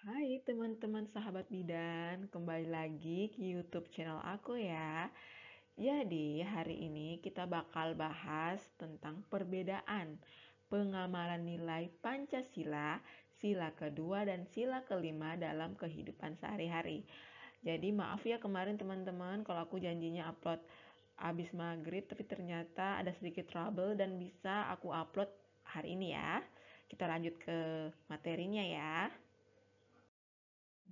Hai teman-teman sahabat bidan, kembali lagi ke YouTube channel aku ya. Jadi hari ini kita bakal bahas tentang perbedaan pengamalan nilai Pancasila, sila kedua dan sila kelima dalam kehidupan sehari-hari. Jadi maaf ya kemarin teman-teman kalau aku janjinya upload abis maghrib, tapi ternyata ada sedikit trouble dan bisa aku upload hari ini ya. Kita lanjut ke materinya ya.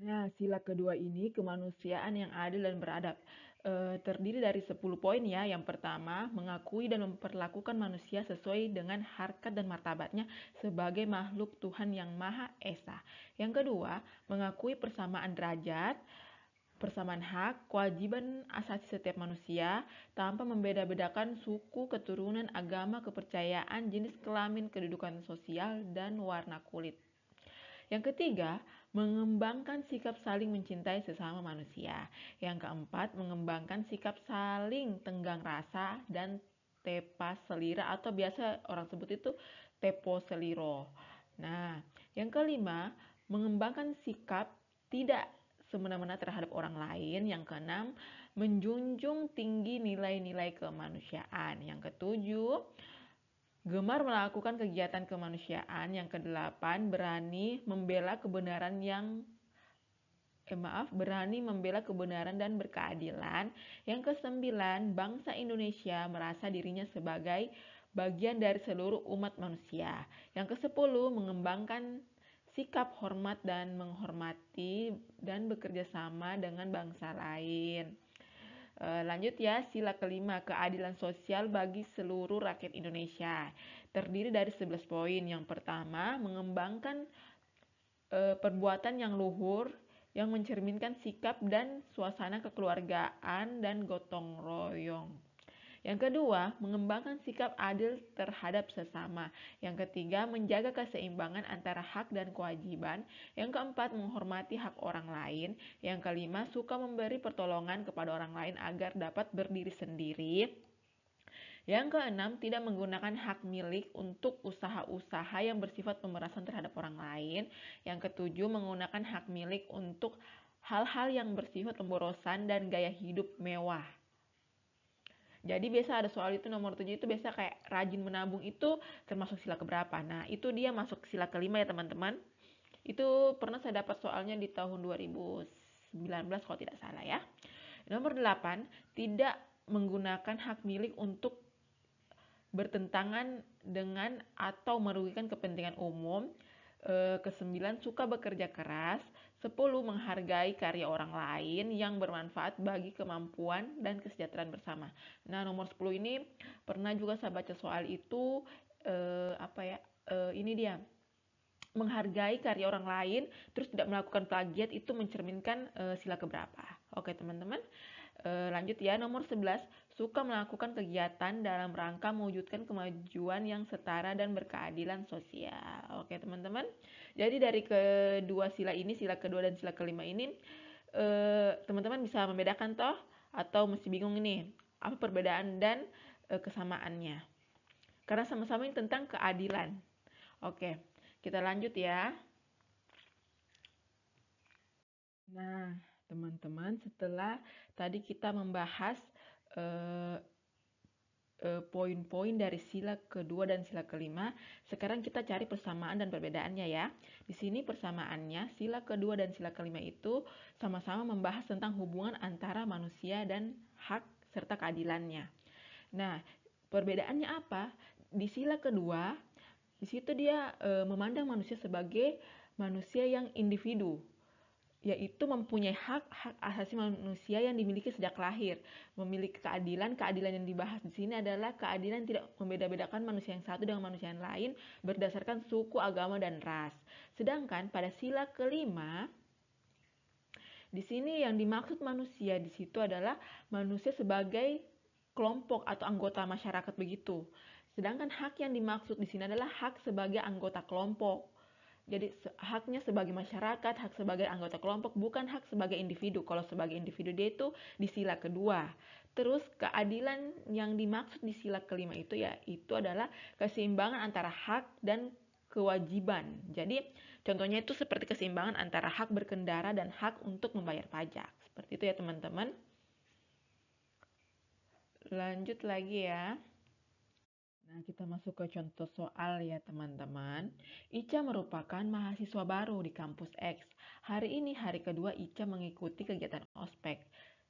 Nah, sila kedua ini kemanusiaan yang adil dan beradab. Terdiri dari 10 poin ya. Yang pertama, mengakui dan memperlakukan manusia sesuai dengan harkat dan martabatnya sebagai makhluk Tuhan yang Maha Esa. Yang kedua, mengakui persamaan derajat, persamaan hak, kewajiban asasi setiap manusia tanpa membeda-bedakan suku, keturunan, agama, kepercayaan, jenis kelamin, kedudukan sosial, dan warna kulit. Yang ketiga, mengembangkan sikap saling mencintai sesama manusia. Yang keempat, mengembangkan sikap saling tenggang rasa dan tepa selira atau biasa orang sebut itu tepo seliro. Nah, yang kelima, mengembangkan sikap tidak semena-mena terhadap orang lain. Yang keenam, menjunjung tinggi nilai-nilai kemanusiaan. Yang ketujuh, gemar melakukan kegiatan kemanusiaan. Yang kedelapan, berani membela kebenaran dan berkeadilan. Yang kesembilan, bangsa Indonesia merasa dirinya sebagai bagian dari seluruh umat manusia. Yang kesepuluh, mengembangkan sikap hormat dan menghormati dan bekerja sama dengan bangsa lain. Lanjut ya, sila kelima, keadilan sosial bagi seluruh rakyat Indonesia. Terdiri dari 11 poin. Yang pertama, mengembangkan perbuatan yang luhur yang mencerminkan sikap dan suasana kekeluargaan dan gotong royong. Yang kedua, mengembangkan sikap adil terhadap sesama. Yang ketiga, menjaga keseimbangan antara hak dan kewajiban. Yang keempat, menghormati hak orang lain. Yang kelima, suka memberi pertolongan kepada orang lain agar dapat berdiri sendiri. Yang keenam, tidak menggunakan hak milik untuk usaha-usaha yang bersifat pemerasan terhadap orang lain. Yang ketujuh, menggunakan hak milik untuk hal-hal yang bersifat pemborosan dan gaya hidup mewah. Jadi biasa ada soal itu nomor 7 itu biasa kayak rajin menabung itu termasuk sila keberapa. Nah, itu dia masuk sila kelima ya teman-teman. Itu pernah saya dapat soalnya di tahun 2019 kalau tidak salah ya. Nomor 8, tidak menggunakan hak milik untuk bertentangan dengan atau merugikan kepentingan umum. Kesembilan, suka bekerja keras. 10, menghargai karya orang lain yang bermanfaat bagi kemampuan dan kesejahteraan bersama. Nah, nomor 10 ini pernah juga saya baca soal itu ini dia. Menghargai karya orang lain terus tidak melakukan plagiat itu mencerminkan sila keberapa. Oke, teman-teman. Lanjut ya, nomor 11, suka melakukan kegiatan dalam rangka mewujudkan kemajuan yang setara dan berkeadilan sosial. Oke teman-teman, jadi dari kedua sila ini, sila kedua dan sila kelima ini, teman-teman bisa membedakan toh? Atau masih bingung ini, apa perbedaan dan kesamaannya? Karena sama-sama ini tentang keadilan. Oke, kita lanjut ya. Nah, teman-teman, setelah tadi kita membahas poin-poin dari sila kedua dan sila kelima, sekarang kita cari persamaan dan perbedaannya ya. Di sini persamaannya, sila kedua dan sila kelima itu sama-sama membahas tentang hubungan antara manusia dan hak serta keadilannya. Nah, perbedaannya apa? Di sila kedua, di situ dia memandang manusia sebagai manusia yang individu, yaitu mempunyai hak asasi manusia yang dimiliki sejak lahir. Memiliki keadilan yang dibahas di sini adalah keadilan tidak membeda-bedakan manusia yang satu dengan manusia yang lain berdasarkan suku, agama, dan ras. Sedangkan pada sila kelima, di sini yang dimaksud manusia di situ adalah manusia sebagai kelompok atau anggota masyarakat begitu. Sedangkan hak yang dimaksud di sini adalah hak sebagai anggota kelompok. Jadi haknya sebagai masyarakat, hak sebagai anggota kelompok, bukan hak sebagai individu. Kalau sebagai individu dia itu di sila kedua. Terus keadilan yang dimaksud di sila kelima itu ya itu adalah keseimbangan antara hak dan kewajiban. Jadi contohnya itu seperti keseimbangan antara hak berkendara dan hak untuk membayar pajak. Seperti itu ya teman-teman. Lanjut lagi ya. Nah, kita masuk ke contoh soal ya teman-teman. Ica merupakan mahasiswa baru di kampus X. Hari ini hari kedua Ica mengikuti kegiatan ospek.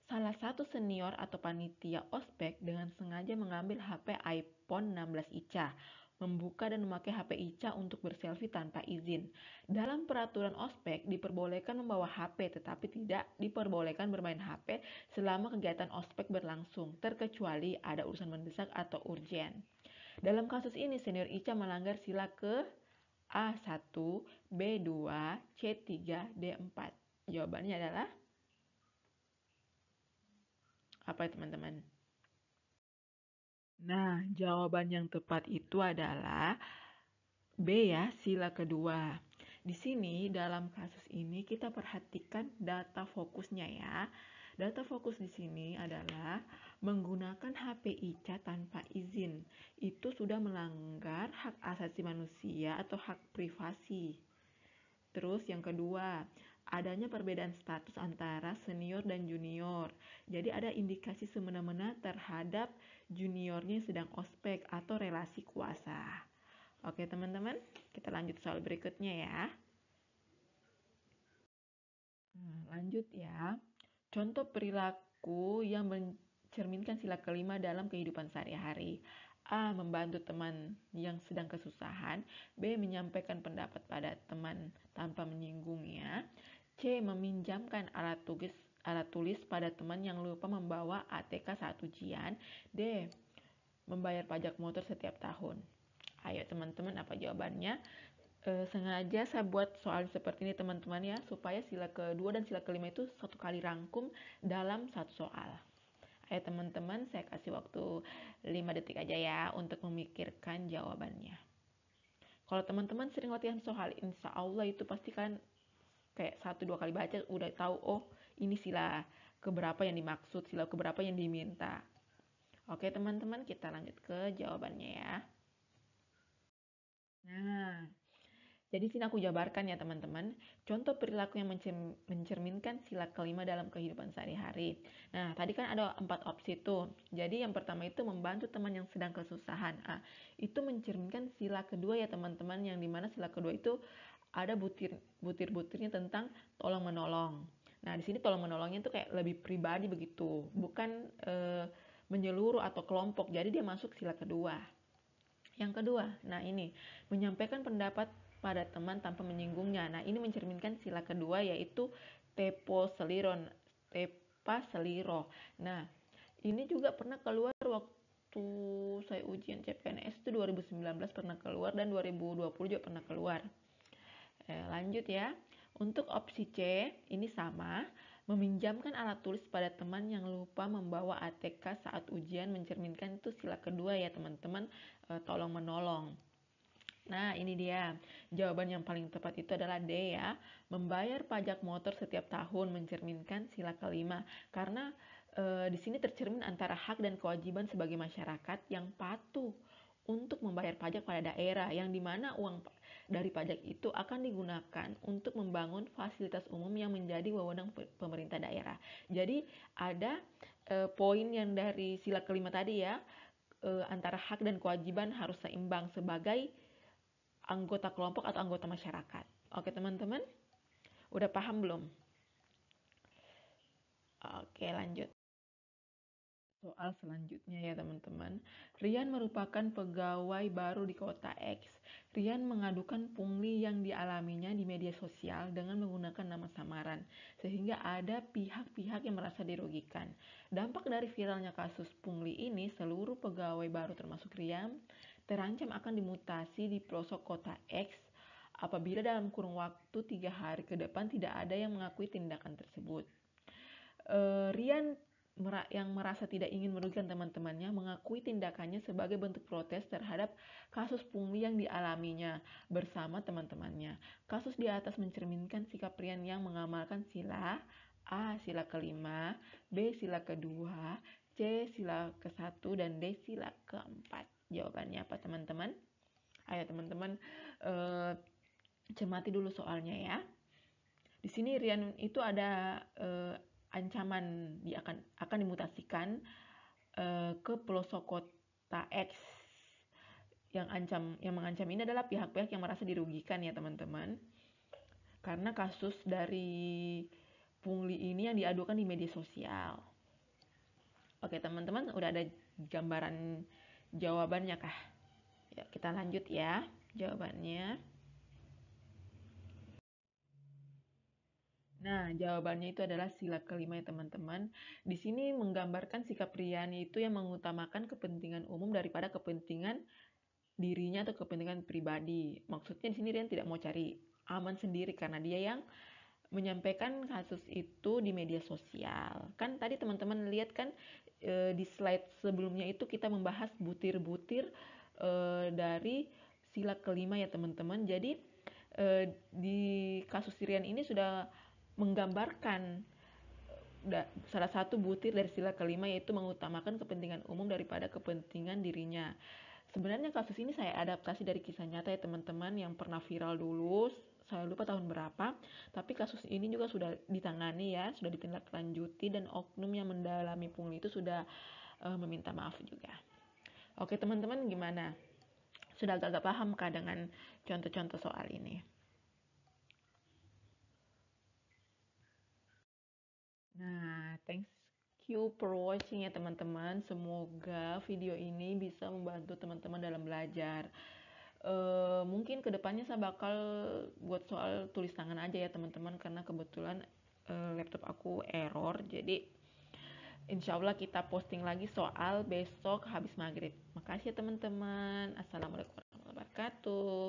Salah satu senior atau panitia ospek dengan sengaja mengambil HP iPhone 16 Ica, membuka dan memakai HP Ica untuk berselfie tanpa izin. Dalam peraturan ospek diperbolehkan membawa HP tetapi tidak diperbolehkan bermain HP selama kegiatan ospek berlangsung, terkecuali ada urusan mendesak atau urgent. Dalam kasus ini, senior Ica melanggar sila ke A1, B2, C3, D4. Jawabannya adalah apa ya teman-teman? Nah, jawaban yang tepat itu adalah B ya, sila kedua. Di sini dalam kasus ini kita perhatikan data fokusnya ya. Data fokus di sini adalah menggunakan HP Ica tanpa izin. Itu sudah melanggar hak asasi manusia atau hak privasi. Terus yang kedua, adanya perbedaan status antara senior dan junior. Jadi ada indikasi semena-mena terhadap juniornya yang sedang ospek atau relasi kuasa. Oke teman-teman, kita lanjut soal berikutnya ya. Lanjut ya. Contoh perilaku yang mencerminkan sila kelima dalam kehidupan sehari-hari. A. Membantu teman yang sedang kesusahan. B. Menyampaikan pendapat pada teman tanpa menyinggungnya. C. Meminjamkan alat tulis pada teman yang lupa membawa ATK saat ujian. D. Membayar pajak motor setiap tahun. Ayo teman-teman, apa jawabannya? Sengaja saya buat soal seperti ini teman-teman ya, supaya sila kedua dan sila kelima itu satu kali rangkum dalam satu soal. Ayo teman-teman, saya kasih waktu 5 detik aja ya untuk memikirkan jawabannya. Kalau teman-teman sering latihan soal, insya Allah itu pasti kan kayak 1-2 kali baca udah tahu, oh ini sila keberapa yang dimaksud, sila keberapa yang diminta. Oke teman-teman, kita lanjut ke jawabannya ya. Nah, jadi sini aku jabarkan ya teman-teman, contoh perilaku yang mencerminkan sila kelima dalam kehidupan sehari-hari. Nah, tadi kan ada 4 opsi tuh. Jadi yang pertama itu membantu teman yang sedang kesusahan. Itu mencerminkan sila kedua ya teman-teman, yang dimana sila kedua itu ada butir-butirnya tentang tolong menolong. Nah, di sini tolong menolongnya itu kayak lebih pribadi begitu, bukan menyeluruh atau kelompok. Jadi dia masuk sila kedua. Yang kedua, nah ini menyampaikan pendapat pada teman tanpa menyinggungnya. Nah, ini mencerminkan sila kedua yaitu tepa seliro. Nah, ini juga pernah keluar waktu saya ujian CPNS itu 2019 pernah keluar dan 2020 juga pernah keluar. Lanjut ya. Untuk opsi C, ini sama. Meminjamkan alat tulis pada teman yang lupa membawa ATK saat ujian mencerminkan itu sila kedua ya teman-teman, tolong menolong. Nah, ini dia. Jawaban yang paling tepat itu adalah D ya. Membayar pajak motor setiap tahun mencerminkan sila kelima. Karena di sini tercermin antara hak dan kewajiban sebagai masyarakat yang patuh untuk membayar pajak pada daerah, yang dimana uang dari pajak itu akan digunakan untuk membangun fasilitas umum yang menjadi wewenang pemerintah daerah. Jadi ada poin yang dari sila kelima tadi ya, antara hak dan kewajiban harus seimbang sebagai anggota kelompok atau anggota masyarakat. Oke teman-teman, udah paham belum? Oke lanjut. Soal selanjutnya ya teman-teman. Rian merupakan pegawai baru di kota X. Rian mengadukan pungli yang dialaminya di media sosial dengan menggunakan nama samaran, sehingga ada pihak-pihak yang merasa dirugikan. Dampak dari viralnya kasus pungli ini, seluruh pegawai baru termasuk Rian terancam akan dimutasi di pelosok kota X apabila dalam kurun waktu 3 hari ke depan tidak ada yang mengakui tindakan tersebut. Rian yang merasa tidak ingin merugikan teman-temannya mengakui tindakannya sebagai bentuk protes terhadap kasus pungli yang dialaminya bersama teman-temannya. Kasus di atas mencerminkan sikap Rian yang mengamalkan sila A. Sila kelima, B. Sila kedua, C. Sila ke-1, dan D. Sila ke-4. Jawabannya apa teman-teman? Ayo teman-teman eh, cermati dulu soalnya ya. Di sini Rian itu ada ancaman akan dimutasikan ke pelosok kota X. Yang mengancam ini adalah pihak-pihak yang merasa dirugikan ya teman-teman. Karena kasus dari pungli ini yang diadukan di media sosial. Oke teman-teman, udah ada gambaran jawabannya kah? Ya, kita lanjut ya jawabannya. Nah, jawabannya itu adalah sila kelima ya teman-teman. Di sini menggambarkan sikap Rian itu yang mengutamakan kepentingan umum daripada kepentingan dirinya atau kepentingan pribadi. Maksudnya di sini Rian tidak mau cari aman sendiri karena dia yang menyampaikan kasus itu di media sosial. Kan tadi teman-teman lihat kan di slide sebelumnya itu kita membahas butir-butir dari sila kelima ya teman-teman. Jadi di kasus Rian ini sudah menggambarkan salah satu butir dari sila kelima, yaitu mengutamakan kepentingan umum daripada kepentingan dirinya. Sebenarnya kasus ini saya adaptasi dari kisah nyata ya teman-teman, yang pernah viral dulu, saya lupa tahun berapa, tapi kasus ini juga sudah ditangani ya, sudah ditindaklanjuti, dan oknum yang mendalami pungli itu sudah meminta maaf juga. Oke teman-teman, gimana? Sudah agak paham kah dengan contoh-contoh soal ini? Nah, thank you for watching ya teman-teman. Semoga video ini bisa membantu teman-teman dalam belajar. Mungkin kedepannya saya bakal buat soal tulis tangan aja ya teman-teman, karena kebetulan laptop aku error. Jadi insya Allah kita posting lagi soal besok habis maghrib. Makasih ya teman-teman. Assalamualaikum warahmatullahi wabarakatuh.